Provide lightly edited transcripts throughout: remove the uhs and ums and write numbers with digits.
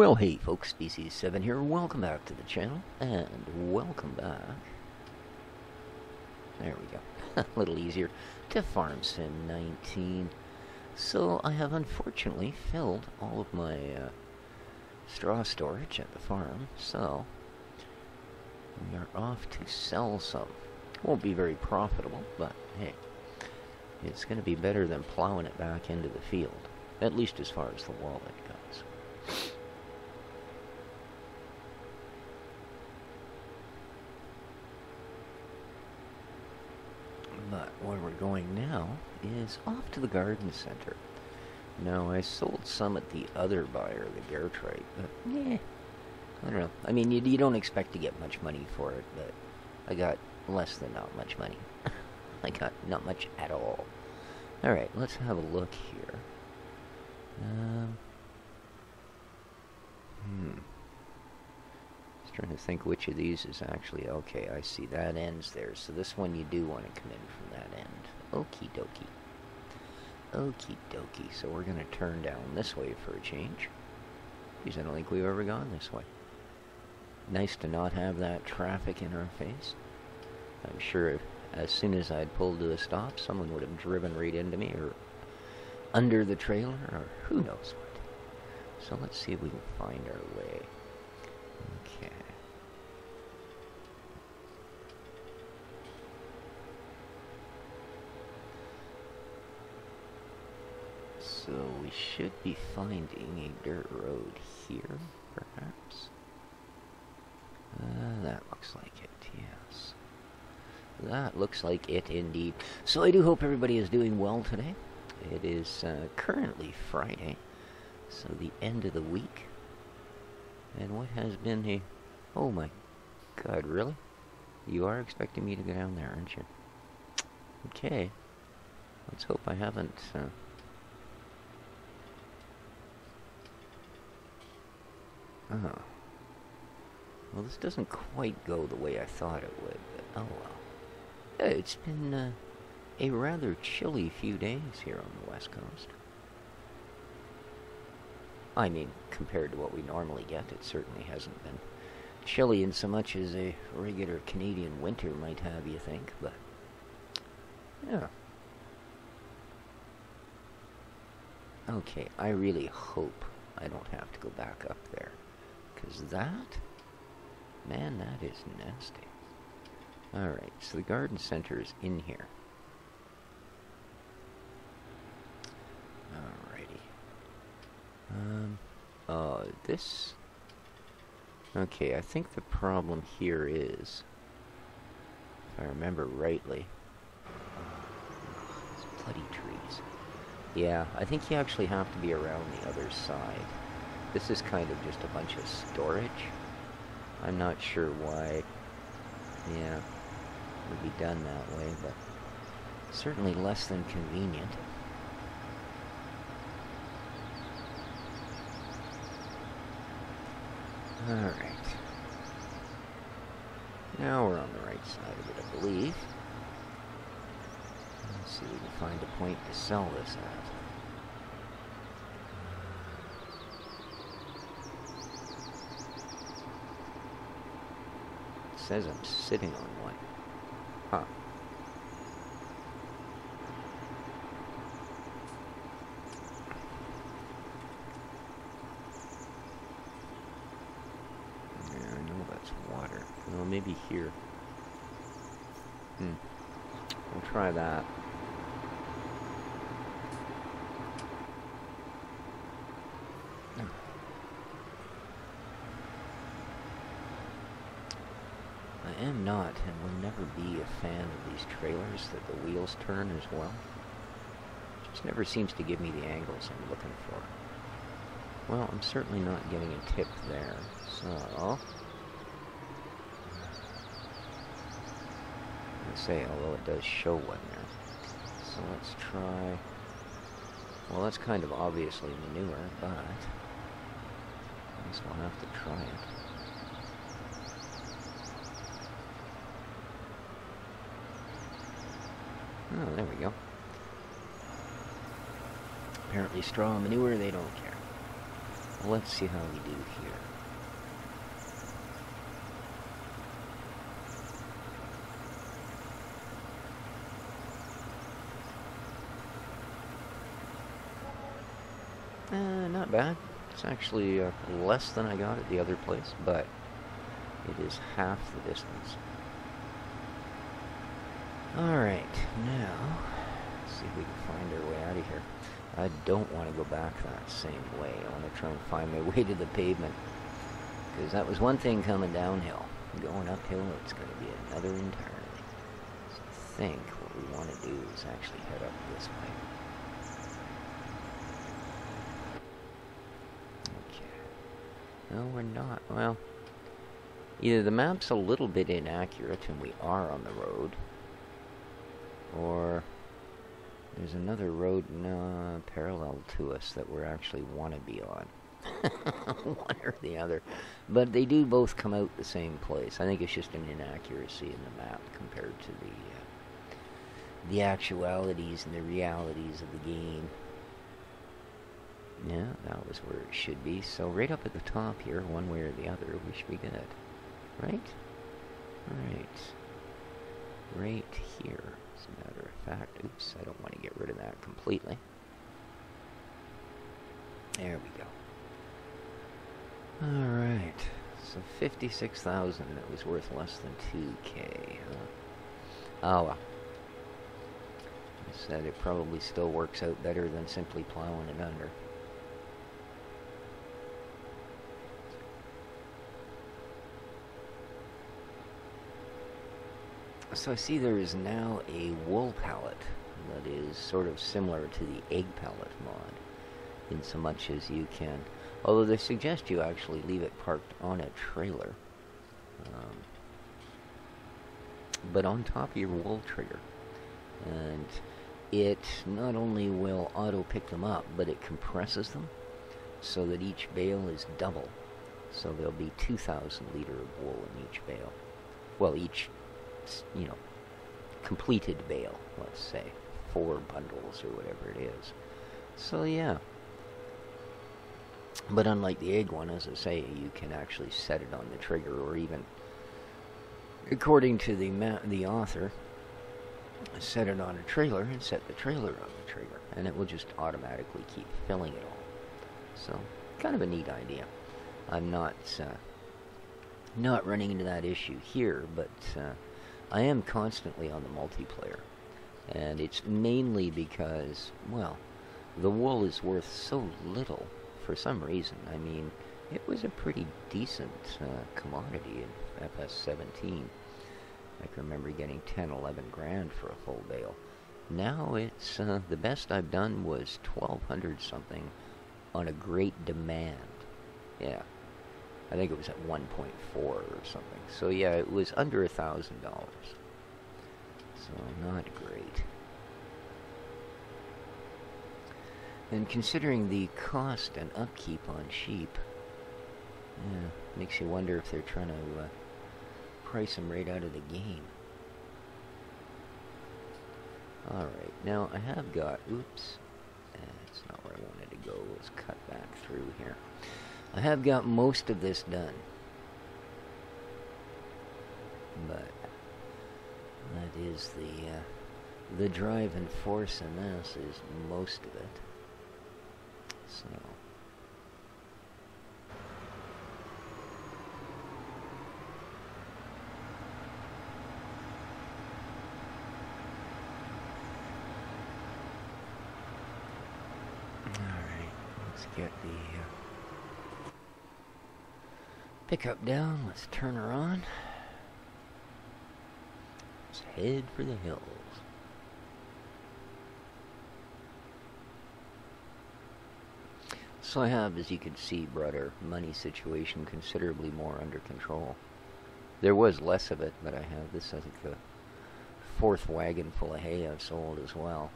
Well, hey folks, Species 7 here. Welcome back to the channel, and welcome back. There we go. A little easier to Farm Sim 19. So, I have unfortunately filled all of my straw storage at the farm, so we are off to sell some. Won't be very profitable, but hey, it's going to be better than plowing it back into the field, at least as far as the wallet goes. But where we're going now is off to the garden center. Now, I sold some at the other buyer, the Gertrite, but I don't know. I mean, you don't expect to get much money for it, but I got less than not much money. I got not much at all. Alright, let's have a look here. Just trying to think which of these is actually... Okay, I see. That ends there. So this one you do want to come in from that end. Okie dokie. Okie dokie. So we're going to turn down this way for a change. Because I don't think we've ever gone this way. Nice to not have that traffic in our face. I'm sure if, as soon as I'd pulled to a stop, someone would have driven right into me, or under the trailer, or who knows what. So let's see if we can find our way. Okay. So we should be finding a dirt road here, perhaps. That looks like it, yes. That looks like it indeed. So I do hope everybody is doing well today. It is currently Friday, so the end of the week. And what has been a... Oh my god, really? You are expecting me to go down there, aren't you? Okay. Let's hope I haven't... Oh. Well, this doesn't quite go the way I thought it would, but oh well. Yeah, it's been a rather chilly few days here on the West Coast. I mean, compared to what we normally get, it certainly hasn't been chilly in so much as a regular Canadian winter might have, you think, but yeah. Okay, I really hope I don't have to go back up there, because that... Man, that is nasty. Alright, so the garden center is in here. Alrighty. This... Okay, I think the problem here is, if I remember rightly... These bloody trees. Yeah, I think you actually have to be around the other side. This is kind of just a bunch of storage. I'm not sure why, yeah, it would be done that way, but certainly less than convenient. Alright. Now we're on the right side of it, I believe. Let's see if we can find a point to sell this at. Says I'm sitting on one. Huh. Yeah, I know that's water. Well, maybe here. We'll try that. I am not, and will never be, a fan of these trailers that the wheels turn as well. It just never seems to give me the angles I'm looking for. Well, I'm certainly not getting a tip there, so... Let's say, although it does show one there. So let's try... Well, that's kind of obviously manure, but... I guess we'll have to try it. Oh, there we go. Apparently straw and manure, they don't care. Let's see how we do here. Not bad. It's actually less than I got at the other place, but it is half the distance. Alright, now, let's see if we can find our way out of here. I don't want to go back that same way. I want to try and find my way to the pavement. Because that was one thing coming downhill. Going uphill, it's going to be another entirely. So I think what we want to do is actually head up this way. No, we're not. Well, either the map's a little bit inaccurate and we are on the road, or there's another road parallel to us that we actually want to be on. One or the other. But they do both come out the same place. I think it's just an inaccuracy in the map compared to the actualities and the realities of the game. Yeah, that was where it should be. So right up at the top here, one way or the other, we should be good. Right? Right here, as a matter of fact. Oops, I don't want to get rid of that completely. There we go. Alright, so 56,000, that was worth less than 2K, huh? Oh well. I said it probably still works out better than simply plowing it under. So I see there is now a wool pallet that is sort of similar to the egg pallet mod, in so much as you can, although they suggest you actually leave it parked on a trailer, but on top of your wool trigger, and it not only will auto pick them up, but it compresses them so that each bale is double, so there'll be 2,000 liter of wool in each bale. Well, each, you know, completed bale, let's say 4 bundles or whatever it is. So yeah, but unlike the egg one, as I say, you can actually set it on the trigger, or even, according to the author, set it on a trailer and set the trailer on the trigger, and it will just automatically keep filling it all. So kind of a neat idea. I'm not running into that issue here, but I am constantly on the multiplayer, and it's mainly because, well, the wool is worth so little for some reason. I mean, it was a pretty decent commodity in FS17. I can remember getting 10, 11 grand for a full bale. Now it's, the best I've done was 1,200 something on a great demand. Yeah. I think it was at 1.4 or something. So yeah, it was under $1,000. So not great. And considering the cost and upkeep on sheep, yeah, makes you wonder if they're trying to price them right out of the game. Alright, now I have got, oops, that's not where I wanted to go. Let's cut back through here. I have got most of this done, but that is the driving force in this is most of it. So all right, let's get the pickup down. Let's turn her on. Let's head for the hills. So I have, as you can see, brought our money situation considerably more under control. There was less of it, but I have this, I think, the 4th wagon full of hay I've sold as well.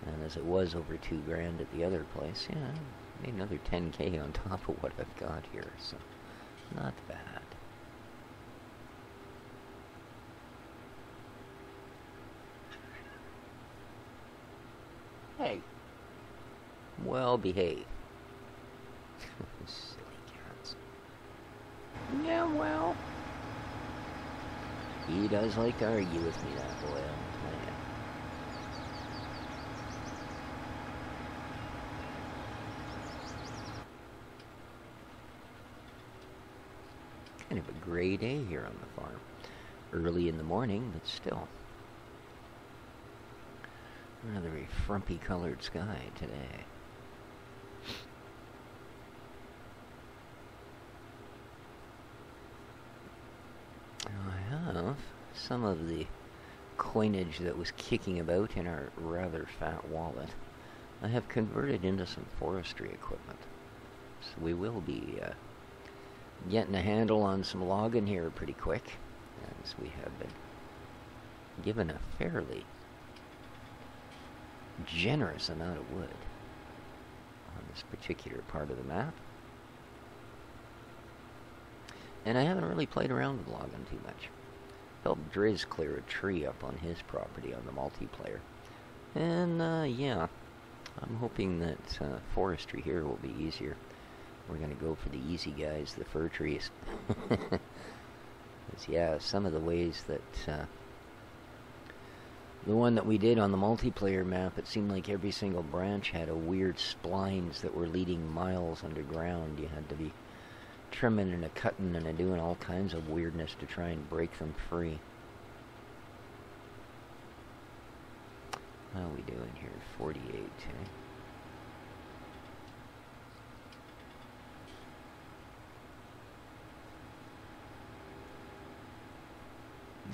And as it was over 2 grand at the other place, yeah, I made another 10K on top of what I've got here, so not bad. Hey, well behave. Yeah, well, he does like to argue with me, that boy, I'll tell ya. Kind of a gray day here on the farm. Early in the morning, but still. Another very frumpy colored sky today. I have some of the coinage that was kicking about in our rather fat wallet. I have converted into some forestry equipment. So we will be getting a handle on some logging here pretty quick, as we have been given a fairly generous amount of wood on this particular part of the map. And I haven't really played around with logging too much. Helped Driz clear a tree up on his property on the multiplayer. And, yeah, I'm hoping that forestry here will be easier. We're going to go for the easy guys, the fir trees. Yeah, some of the ways that the one that we did on the multiplayer map, it seemed like every single branch had a weird splines that were leading miles underground. You had to be trimming and cutting and doing all kinds of weirdness to try and break them free. How are we doing here? 48, eh?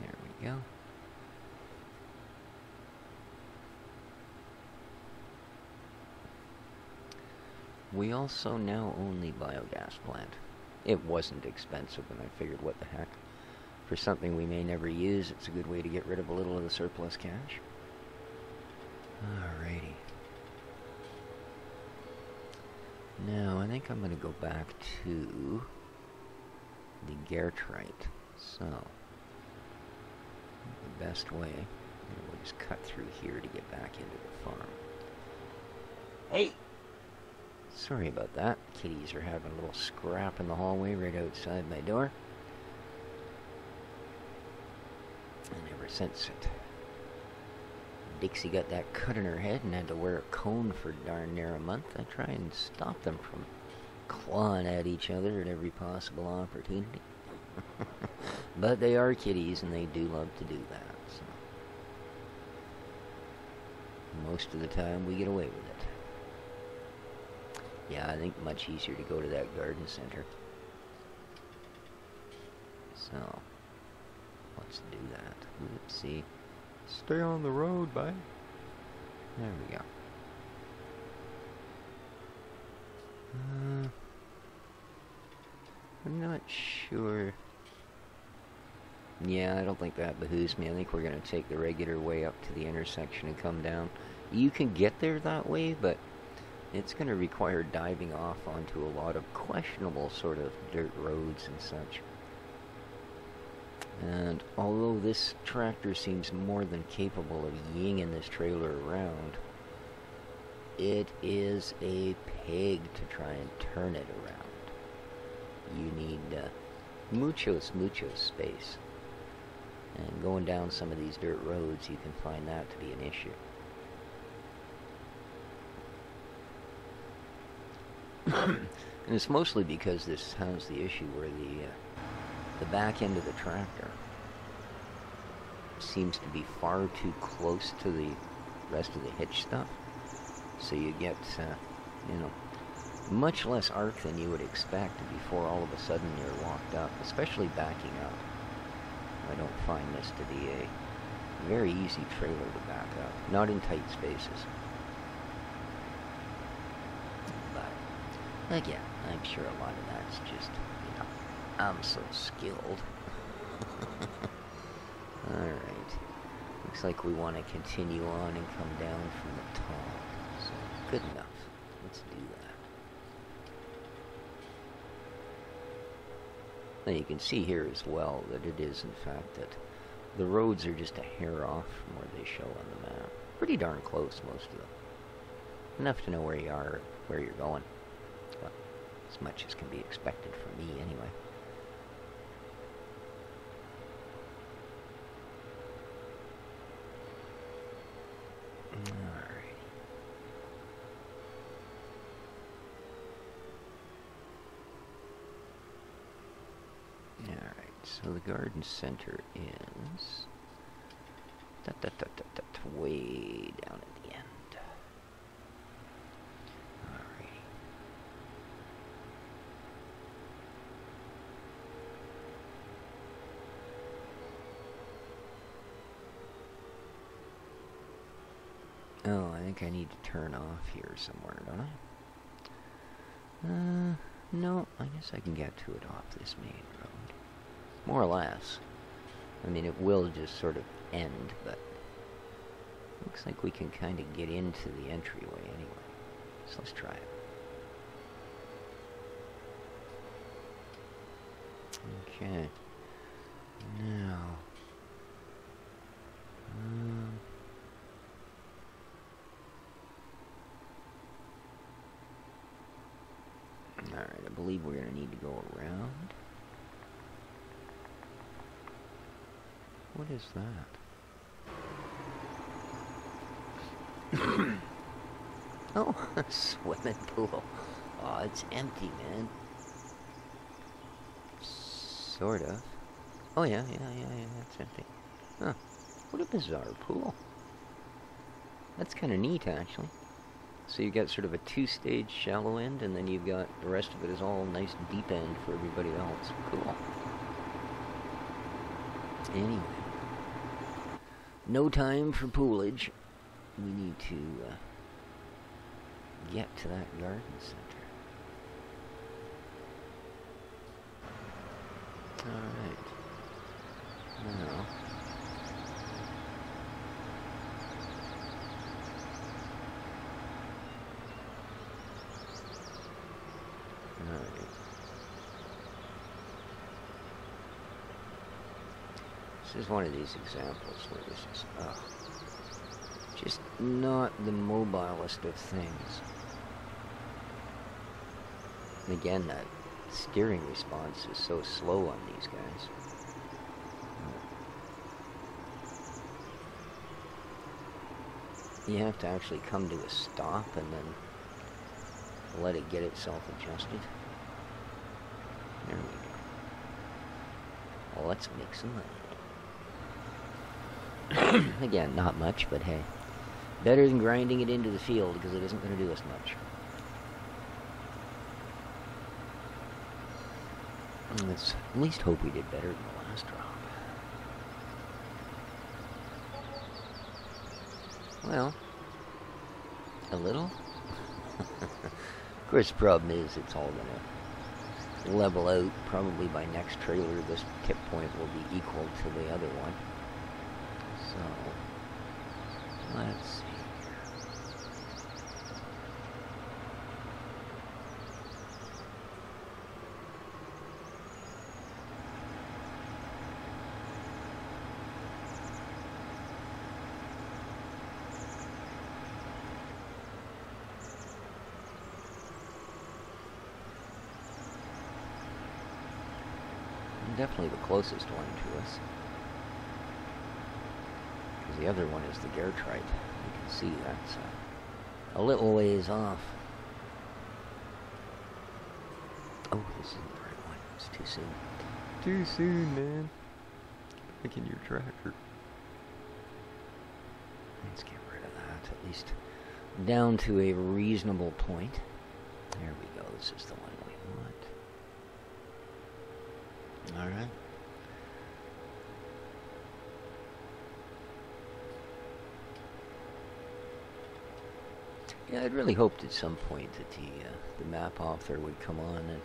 There we go. We also now own the biogas plant. It wasn't expensive, and I figured, what the heck? For something we may never use, it's a good way to get rid of a little of the surplus cash. Alrighty. Now, I think I'm going to go back to the Gertrite. So, the best way, we'll just cut through here to get back into the farm. Hey! Sorry about that. Kitties are having a little scrap in the hallway right outside my door. And ever since Dixie got that cut in her head and had to wear a cone for darn near a month, I try and stop them from clawing at each other at every possible opportunity. But they are kitties and they do love to do that. So most of the time we get away with it. Yeah, I think much easier to go to that garden center. So, let's do that. Let's see. Stay on the road, bud. There we go. I'm not sure. Yeah, I don't think that behooves me. I think we're going to take the regular way up to the intersection and come down. You can get there that way, but it's going to require diving off onto a lot of questionable sort of dirt roads and such. And although this tractor seems more than capable of yinging this trailer around, it is a pig to try and turn it around. You need mucho space. And going down some of these dirt roads, you can find that to be an issue. And it's mostly because this has the issue where the back end of the tractor seems to be far too close to the rest of the hitch stuff. So you get, you know, much less arc than you would expect before all of a sudden you're locked up, especially backing up. I don't find this to be a very easy trailer to back up, not in tight spaces. But, again, I'm sure a lot of that's just, you know, I'm so skilled. Alright. Looks like we want to continue on and come down from the top. So, good enough. Let's do that. Now you can see here as well that it is in fact that the roads are just a hair off from where they show on the map. Pretty darn close, most of them. Enough to know where you are, where you're going. Well, as much as can be expected from me, anyway. So the garden center is way down at the end. Alrighty. Oh, I think I need to turn off here somewhere, don't I? No, I guess I can get to it off this main road. More or less. I mean, it will just sort of end, but looks like we can kind of get into the entryway anyway. So let's try it. Okay. Now. Alright, I believe we're going to need to go around. What is that? Oh, a swimming pool. Oh, it's empty, man. Sort of. Oh, yeah, it's empty. Huh. What a bizarre pool. That's kind of neat, actually. So you've got sort of a two-stage shallow end, and then you've got the rest of it is all nice deep end for everybody else. Cool. Anyway. No time for poolage. We need to get to that garden center. Alright. Now. Alright. This is one of these examples where this is, just not the mobilest of things. And again, that steering response is so slow on these guys. You have to actually come to a stop and then let it get itself adjusted. There we go. Well, let's make some money. Again, not much, but hey. Better than grinding it into the field, because it isn't going to do us much. Let's at least hope we did better than the last drop. Well, a little. Of course, the problem is it's all going to level out. Probably by next trailer, this tip point will be equal to the other one. So, let's see. Definitely the closest one to us. Because the other one is the Gertrite. You can see that's a little ways off. Oh, this isn't the right one. It's too soon. Too soon, man. Back in your tractor. Let's get rid of that, at least down to a reasonable point. There we go. This is the one we want. Alright. Yeah, I'd really hoped at some point that the map author would come on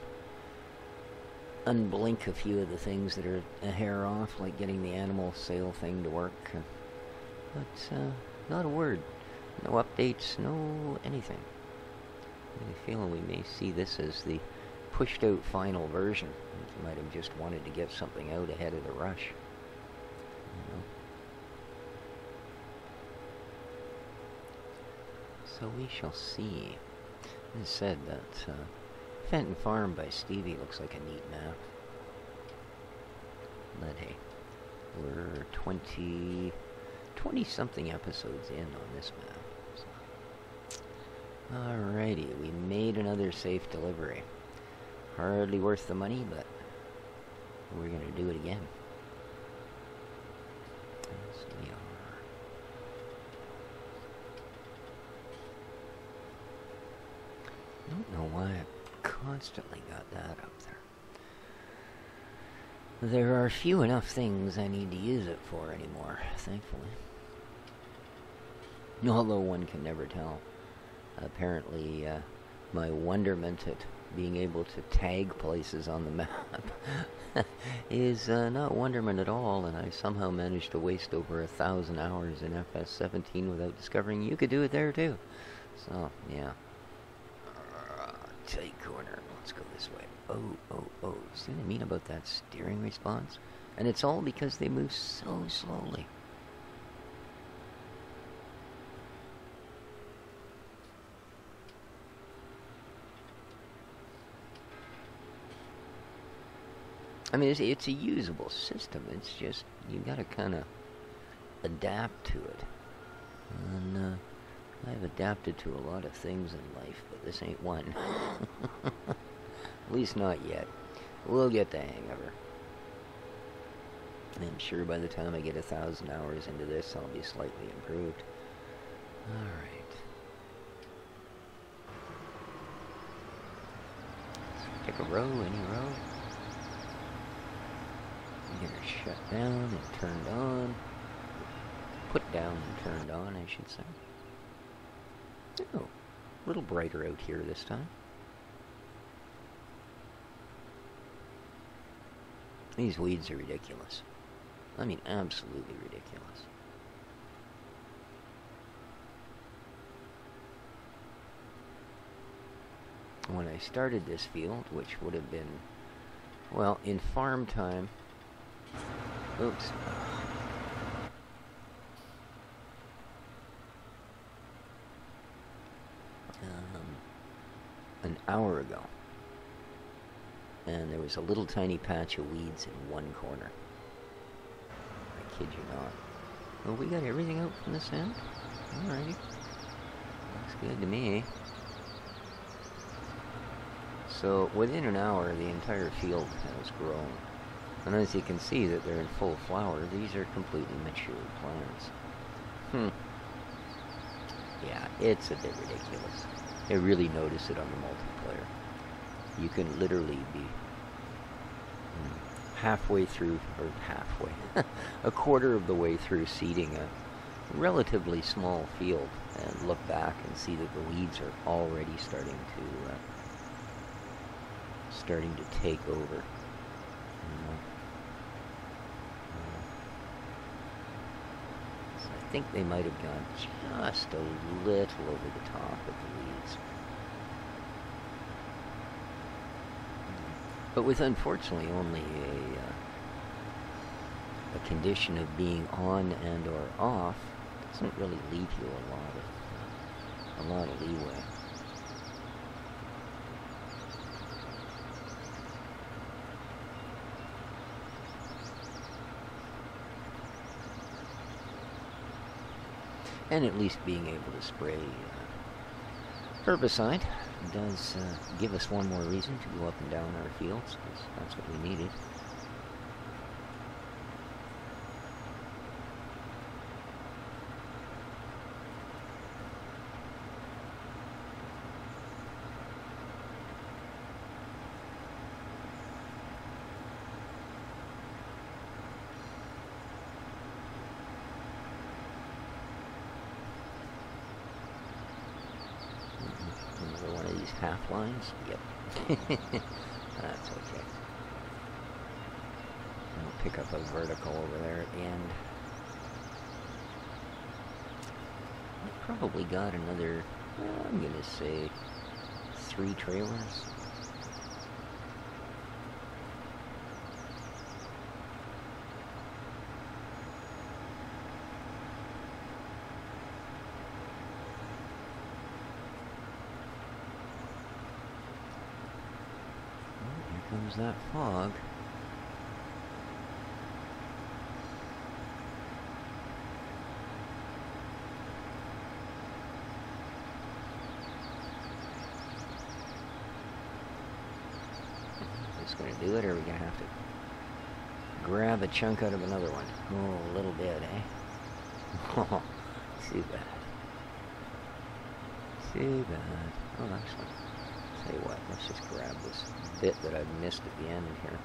and unblink a few of the things that are a hair off, like getting the animal sale thing to work. But not a word. No updates, no anything. I have a feeling we may see this as the pushed out final version. You might have just wanted to get something out ahead of the rush. You know? So we shall see. It said that Fenton Farm by Stevie looks like a neat map. But hey, we're 20-something episodes in on this map. So. Alrighty, we made another safe delivery. Hardly worth the money, but We're going to do it again. Yes, we are. I don't know why I constantly got that up there. There are few enough things I need to use it for anymore, thankfully. Although one can never tell. Apparently, my wonderment at being able to tag places on the map is not wonderment at all, and I somehow managed to waste over 1,000 hours in FS17 without discovering you could do it there too. So, yeah. Tight corner. Let's go this way. Oh. See what I mean about that steering response? And it's all because they move so slowly. I mean, it's a usable system. It's just, you gotta kind of adapt to it. And, I've adapted to a lot of things in life, but this ain't one. At least not yet. We'll get the hang of her. I'm sure by the time I get 1,000 hours into this, I'll be slightly improved. Alright. Pick a row, any row. Get her shut down and turned on. Put down and turned on, I should say. Oh, a little brighter out here this time. These weeds are ridiculous. I mean, absolutely ridiculous. When I started this field, which would have been, well, in farm time, oops. An hour ago, and there was a little tiny patch of weeds in one corner. I kid you not. Well, we got everything out from this end? Alrighty. Looks good to me. So, within an hour, the entire field has grown. And as you can see that they're in full flower, these are completely mature plants. Yeah, it's a bit ridiculous. I really notice it on the multiplayer. You can literally be halfway through, or halfway, a quarter of the way through seeding a relatively small field and look back and see that the weeds are already starting to take over. So I think they might have gone just a little over the top of the weeds. But with, unfortunately, only a condition of being on and or off, doesn't really leave you a lot of leeway. And at least being able to spray herbicide does give us one more reason to go up and down our fields, because that's what we needed. Half lines? Yep. That's okay. I'll pick up a vertical over there at the end. I probably got another, I'm gonna say, 3 trailers. Comes that fog. Just gonna do it, or are we gonna have to grab a chunk out of another one. Oh, a little bit, eh? Oh, too bad. Too bad. Oh, actually, tell you what, let's just grab this bit that I've missed at the end here.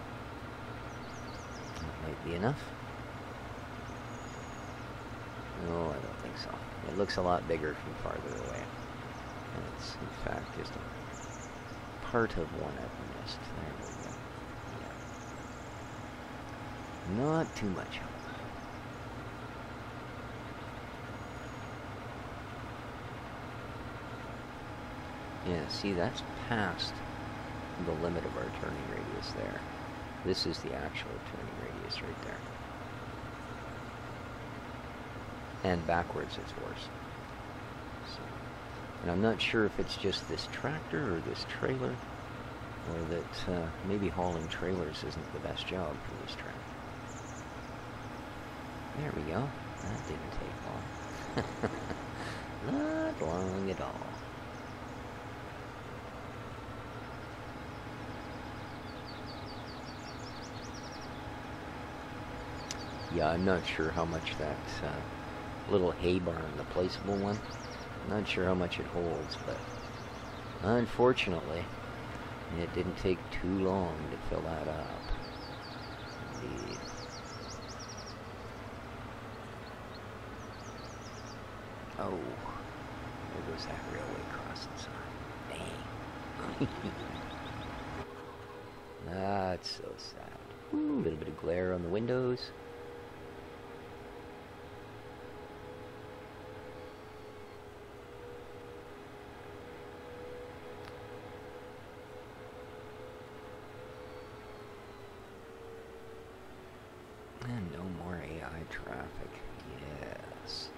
That might be enough. No, I don't think so. It looks a lot bigger from farther away. And it's, in fact, just a part of one I've missed. There we go. Yeah. Not too much help. Yeah, see, that's past the limit of our turning radius there. This is the actual turning radius right there. And backwards it's worse. So, and I'm not sure if it's just this tractor or this trailer, or that maybe hauling trailers isn't the best job for this track. There we go. That didn't take long. Not long at all. Yeah, I'm not sure how much that little hay barn, the placeable one, I'm not sure how much it holds, but unfortunately, it didn't take too long to fill that up. Indeed. Oh, there goes that railway crossing sign. Dang. That's so sad. Ooh, a little bit of glare on the windows. And no more AI traffic. Yes.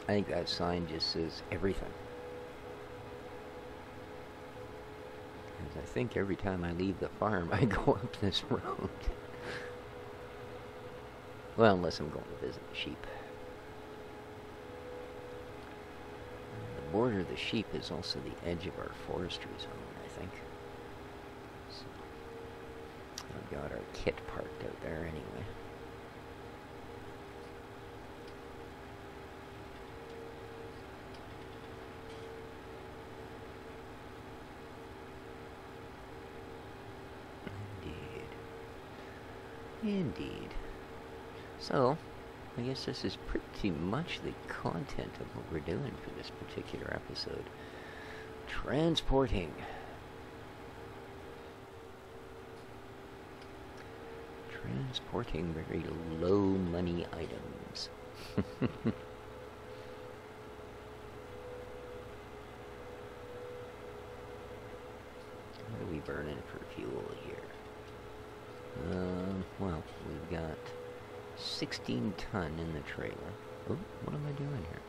I think that sign just says everything. Because I think every time I leave the farm, I go up this road. Well, unless I'm going to visit the sheep. The border of the sheep is also the edge of our forestry zone, I think. So, I've got our kit parked out there anyway. Indeed. So, I guess this is pretty much the content of what we're doing for this particular episode. Transporting. Transporting very low money items. What are we burning for fuel here? Well, we've got 16 ton in the trailer. Oh, what am I doing here?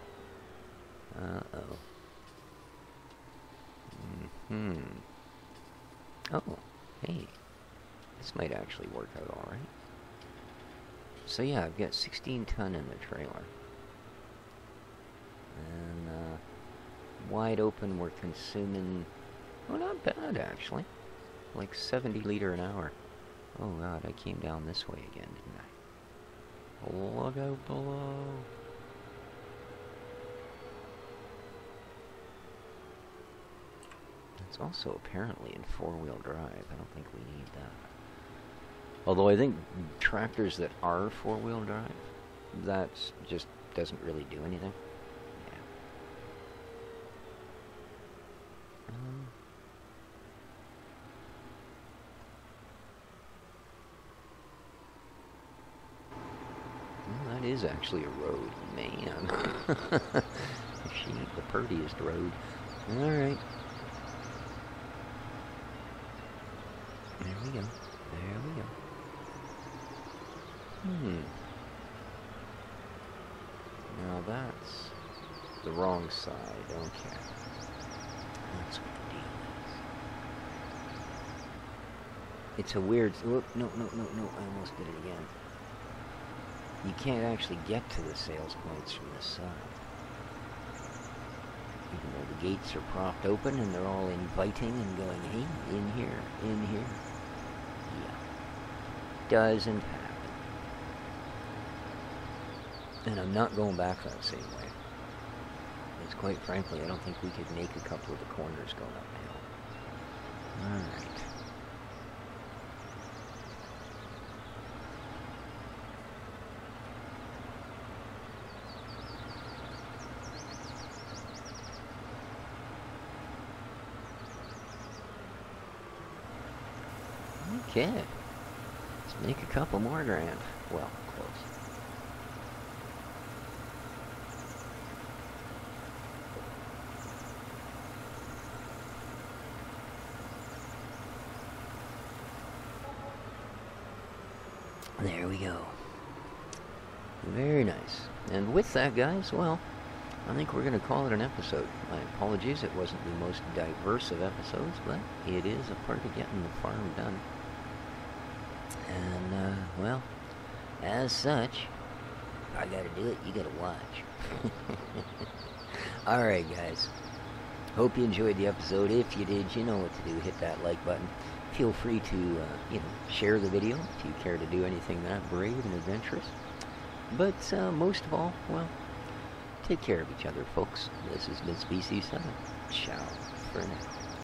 Oh, hey. This might actually work out alright. So yeah, I've got 16 ton in the trailer. And, wide open, we're consuming... Oh, not bad, actually. Like 70 liter an hour. Oh god, I came down this way again, didn't I? Look out below. It's also apparently in four-wheel drive. I don't think we need that. Although I think tractors that are four-wheel drive, that just doesn't really do anything. Yeah. Well, that is actually a road, man. She ain't the prettiest road. Alright. There we go. There we go. Now that's the wrong side. Okay. That's what the deal is. It's a weird... Whoop, no. I almost did it again. You can't actually get to the sales points from this side. Even though the gates are propped open and they're all inviting and going, hey, in here, in here. Yeah. Doesn't happen. And I'm not going back that same way. Because quite frankly, I don't think we could make a couple of the corners going uphill. Alright. Okay. Let's make a couple more grand. Well, close. There we go. Very nice. And with that, guys, well, I think we're going to call it an episode. My apologies, it wasn't the most diverse of episodes, but it is a part of getting the farm done. And, well, as such, I gotta do it, you gotta watch. Alright, guys. Hope you enjoyed the episode. If you did, you know what to do. Hit that like button. Feel free to, share the video if you care to do anything that brave and adventurous. But, most of all, well, take care of each other, folks. This has been Species 7. Ciao for now.